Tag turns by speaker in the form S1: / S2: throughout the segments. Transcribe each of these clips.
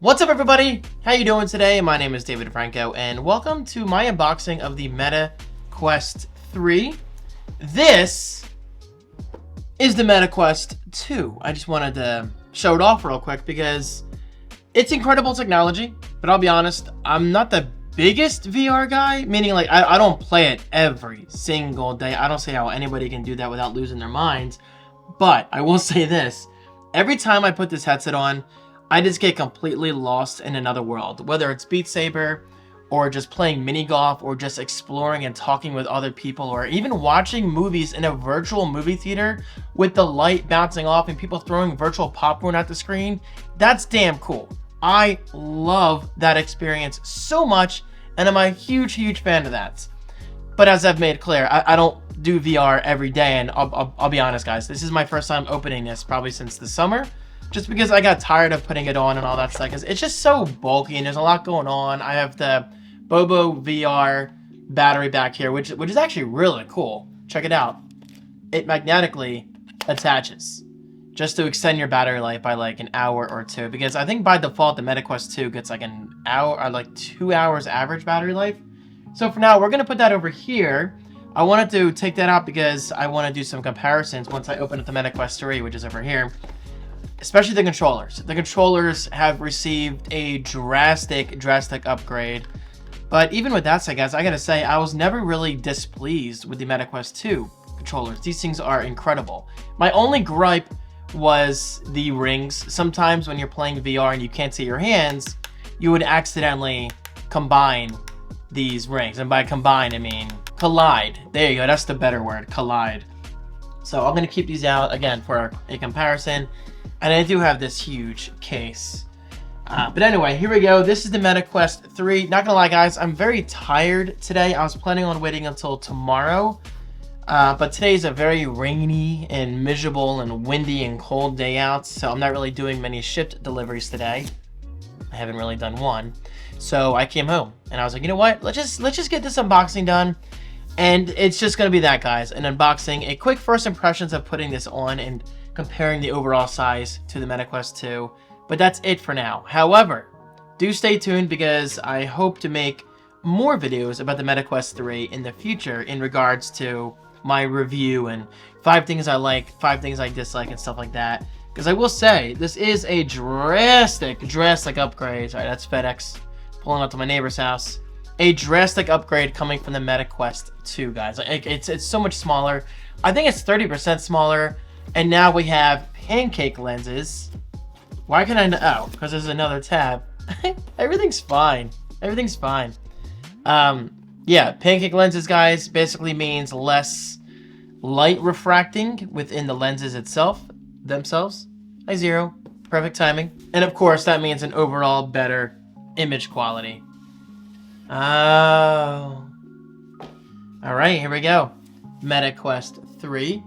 S1: What's up, everybody? How you doing today? My name is David Franco, and welcome to my unboxing of the Meta Quest 3. This is the Meta Quest 2. I just wanted to show it off real quick because it's incredible technology, but I'll be honest, I'm not the biggest VR guy, meaning like I don't play it every single day. I don't see how anybody can do that without losing their minds, but I will say this. Every time I put this headset on, I just get completely lost in another world, whether it's Beat Saber or just playing mini golf or just exploring and talking with other people or even watching movies in a virtual movie theater with the light bouncing off and people throwing virtual popcorn at the screen. That's damn cool. I love that experience so much, and I'm a huge fan of that. But as I've made clear, I don't do VR every day, and I'll be honest, guys, this is my first time opening this probably since the summer. Just because I got tired of putting it on and all that stuff, because it's just so bulky and there's a lot going on. I have the Bobo VR battery back here, which is actually really cool. Check it out. It magnetically attaches just to extend your battery life by like an hour or two, because I think by default the Meta Quest 2 gets like an hour or like 2 hours average battery life. So for now, we're gonna put that over here. I wanted to take that out because I want to do some comparisons once I open up the Meta Quest 3, which is over here. Especially the controllers. The controllers have received a drastic upgrade. But even with that said, guys, I gotta say, I was never really displeased with the Meta Quest 2 controllers. These things are incredible. My only gripe was the rings. Sometimes when you're playing VR and you can't see your hands, you would accidentally combine these rings. And by combine, I mean collide. There you go, that's the better word, collide. So I'm gonna keep these out, again, for a comparison. And I do have this huge case. But anyway, here we go. This is the Meta Quest 3. Not gonna lie, guys, I'm very tired today. I was planning on waiting until tomorrow. But today's a very rainy and miserable and windy and cold day out. So I'm not really doing many shipped deliveries today. I haven't really done one. So I came home and I was like, you know what? Let's just get this unboxing done. And it's just gonna be that, guys. An unboxing, a quick first impressions of putting this on and comparing the overall size to the Meta Quest 2, but that's it for now. However, do stay tuned because I hope to make more videos about the Meta Quest 3 in the future in regards to my review and 5 things I like, 5 things I dislike, and stuff like that. Because I will say, this is a drastic upgrade. Sorry, that's FedEx pulling up to my neighbor's house. A drastic upgrade coming from the Meta Quest 2, guys. It's so much smaller. I think it's 30% smaller. And now we have pancake lenses. Why can I? Oh, because there's another tab. Everything's fine. Everything's fine. Yeah, pancake lenses, guys, basically means less light refracting within the lenses themselves. Hi, Zero. Perfect timing. And of course, that means an overall better image quality. Oh. All right, here we go. Meta Quest 3.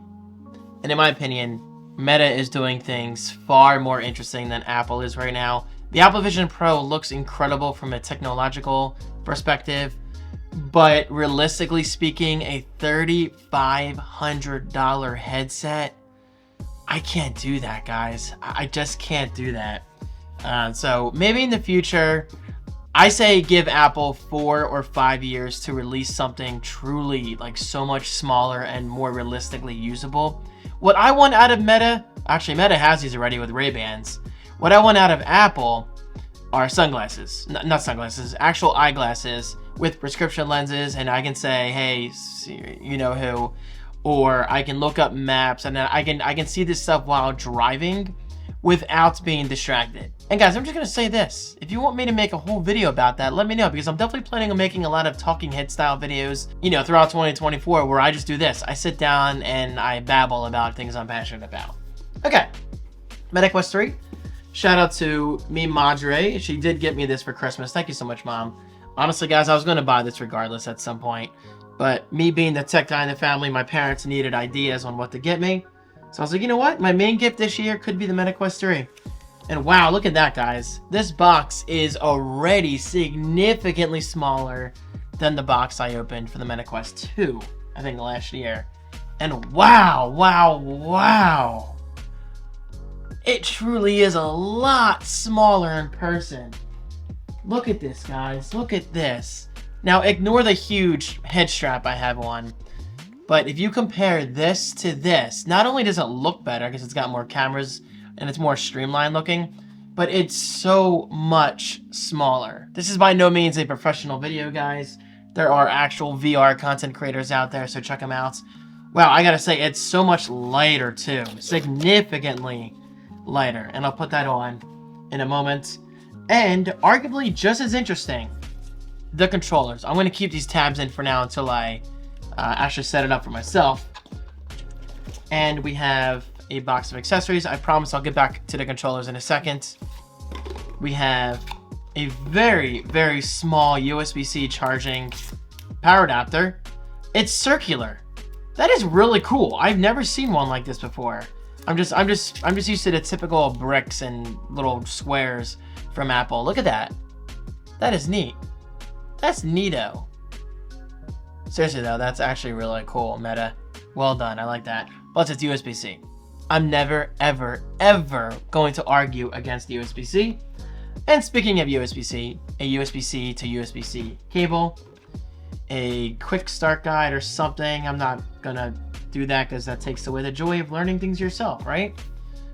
S1: And in my opinion, Meta is doing things far more interesting than Apple is right now. The Apple Vision Pro looks incredible from a technological perspective, but realistically speaking, a $3,500 headset, I can't do that, guys. I just can't do that. So maybe in the future, I say give Apple 4 or 5 years to release something truly like so much smaller and more realistically usable. What I want out of Meta, actually Meta has these already with Ray-Bans. What I want out of Apple are sunglasses, not sunglasses, actual eyeglasses with prescription lenses, and I can say, hey, you know who, or I can look up maps, and then I can see this stuff while driving without being distracted. And guys, I'm just gonna say this. If you want me to make a whole video about that, let me know, because I'm definitely planning on making a lot of talking head style videos, you know, throughout 2024, where I just do this. I sit down and I babble about things I'm passionate about. Okay, Meta Quest 3. Shout out to me, Madre. She did get me this for Christmas. Thank you so much, Mom. Honestly, guys, I was gonna buy this regardless at some point, but me being the tech guy in the family, my parents needed ideas on what to get me. So I was like, you know what? My main gift this year could be the Meta Quest 3. And wow, look at that, guys. This box is already significantly smaller than the box I opened for the Meta Quest 2, I think last year. And wow. It truly is a lot smaller in person. Look at this, guys. Look at this. Now, ignore the huge head strap I have on. But if you compare this to this, not only does it look better because it's got more cameras and it's more streamlined looking, but it's so much smaller. This is by no means a professional video, guys. There are actual VR content creators out there, so check them out. Wow, I gotta say, it's so much lighter too. Significantly lighter. And I'll put that on in a moment. And arguably just as interesting, the controllers. I'm gonna keep these tabs in for now until I actually set it up for myself. And we have a box of accessories. I promise I'll get back to the controllers in a second. We have a very, very small USB-C charging power adapter. It's circular. That is really cool. I've never seen one like this before. I'm just used to the typical bricks and little squares from Apple. Look at that. That is neat. That's neato. Seriously though, that's actually really cool, Meta. Well done, I like that. Plus it's USB-C. I'm never, ever, ever going to argue against USB-C. And speaking of USB-C, a USB-C to USB-C cable, a quick start guide or something. I'm not gonna do that because that takes away the joy of learning things yourself, right?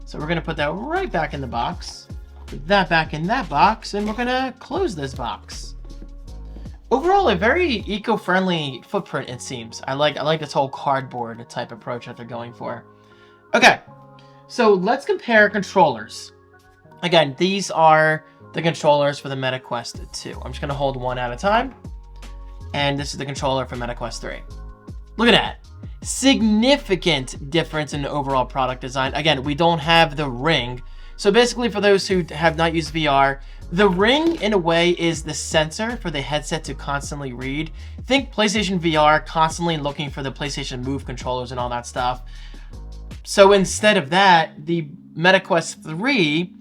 S1: So we're gonna put that right back in the box, put that back in that box, and we're gonna close this box. Overall, a very eco-friendly footprint, it seems. I like this whole cardboard type approach that they're going for. Okay, so let's compare controllers. Again, these are the controllers for the Meta Quest 2. I'm just gonna hold one at a time. And this is the controller for Meta Quest 3. Look at that. Significant difference in the overall product design. Again, we don't have the ring. So basically, for those who have not used VR, the ring, in a way, is the sensor for the headset to constantly read. Think PlayStation VR constantly looking for the PlayStation Move controllers and all that stuff. So instead of that, the Meta Quest 3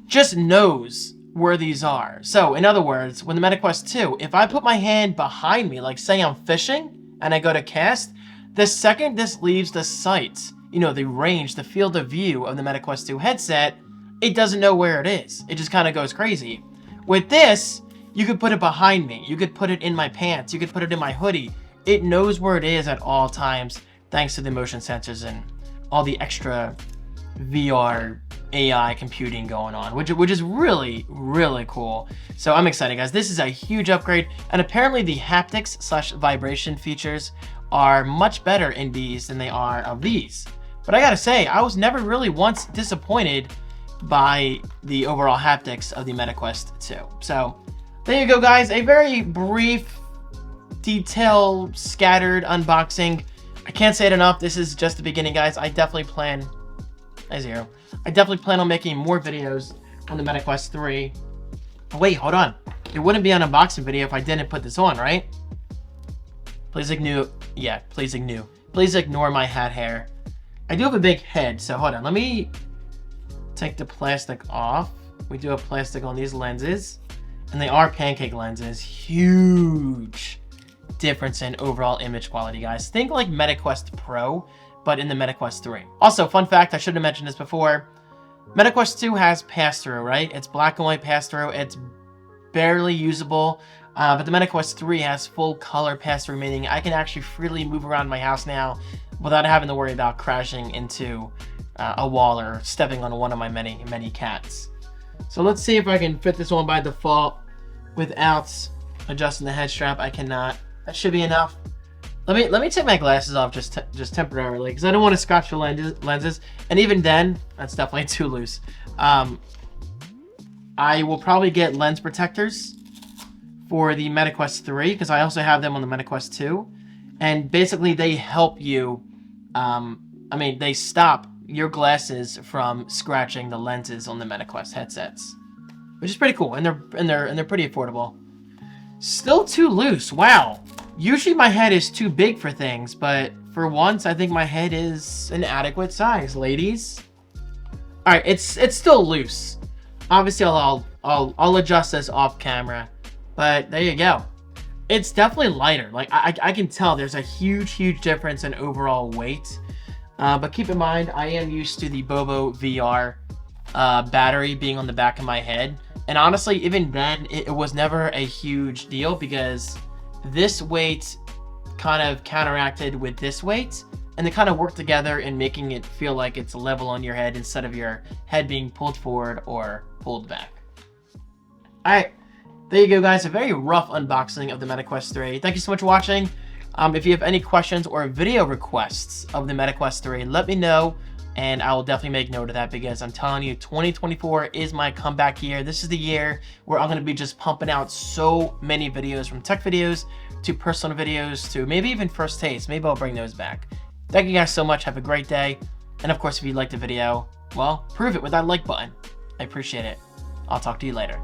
S1: just knows where these are. So in other words, when the Meta Quest 2, if I put my hand behind me, like say I'm fishing and I go to cast, the second this leaves the sight, you know, the range, the field of view of the Meta Quest 2 headset, it doesn't know where it is. It just kind of goes crazy. With this, you could put it behind me. You could put it in my pants. You could put it in my hoodie. It knows where it is at all times, thanks to the motion sensors and all the extra VR AI computing going on, which is really, really cool. So I'm excited, guys. This is a huge upgrade, and apparently the haptics/vibration features are much better in these than they are of these. But I gotta say, I was never really once disappointed by the overall haptics of the Meta Quest 2. So there you go, guys. A very brief, detailed, scattered unboxing. I can't say it enough. This is just the beginning, guys. I definitely plan on making more videos on the Meta Quest 3. Wait, hold on. It wouldn't be an unboxing video if I didn't put this on, right? Please ignore my hat hair. I do have a big head, so hold on. Let me take the plastic off. We do have plastic on these lenses, and they are pancake lenses. Huge difference in overall image quality, guys. Think like Meta Quest Pro, but in the Meta Quest 3. Also, fun fact, I should have mentioned this before. Meta Quest 2 has pass-through, right? It's black and white pass-through. It's barely usable. But the Meta Quest 3 has full color pass-through, meaning I can actually freely move around my house now without having to worry about crashing into a wall or stepping on one of my many cats. So let's see if I can fit this on by default without adjusting the head strap. I cannot. That should be enough. Let me take my glasses off just temporarily, because I don't want to scratch the lenses. And even then, that's definitely too loose. I will probably get lens protectors for the Meta Quest 3, because I also have them on the Meta Quest 2. And basically, they help you. They stop your glasses from scratching the lenses on the Meta Quest headsets, which is pretty cool, and they're pretty affordable. Still too loose. Wow. Usually my head is too big for things, but for once I think my head is an adequate size, ladies. All right, it's still loose. Obviously, I'll adjust this off camera, but there you go. It's definitely lighter. Like I can tell there's a huge difference in overall weight. But keep in mind, I am used to the Bobo VR battery being on the back of my head. And honestly, even then, it was never a huge deal because this weight kind of counteracted with this weight, and they kind of work together in making it feel like it's level on your head instead of your head being pulled forward or pulled back. Alright, there you go guys, a very rough unboxing of the MetaQuest 3. Thank you so much for watching. If you have any questions or video requests of the MetaQuest 3, let me know, and I will definitely make note of that because I'm telling you, 2024 is my comeback year. This is the year where I'm going to be just pumping out so many videos, from tech videos to personal videos to maybe even first taste. Maybe I'll bring those back. Thank you guys so much. Have a great day. And of course, if you liked the video, well, prove it with that like button. I appreciate it. I'll talk to you later.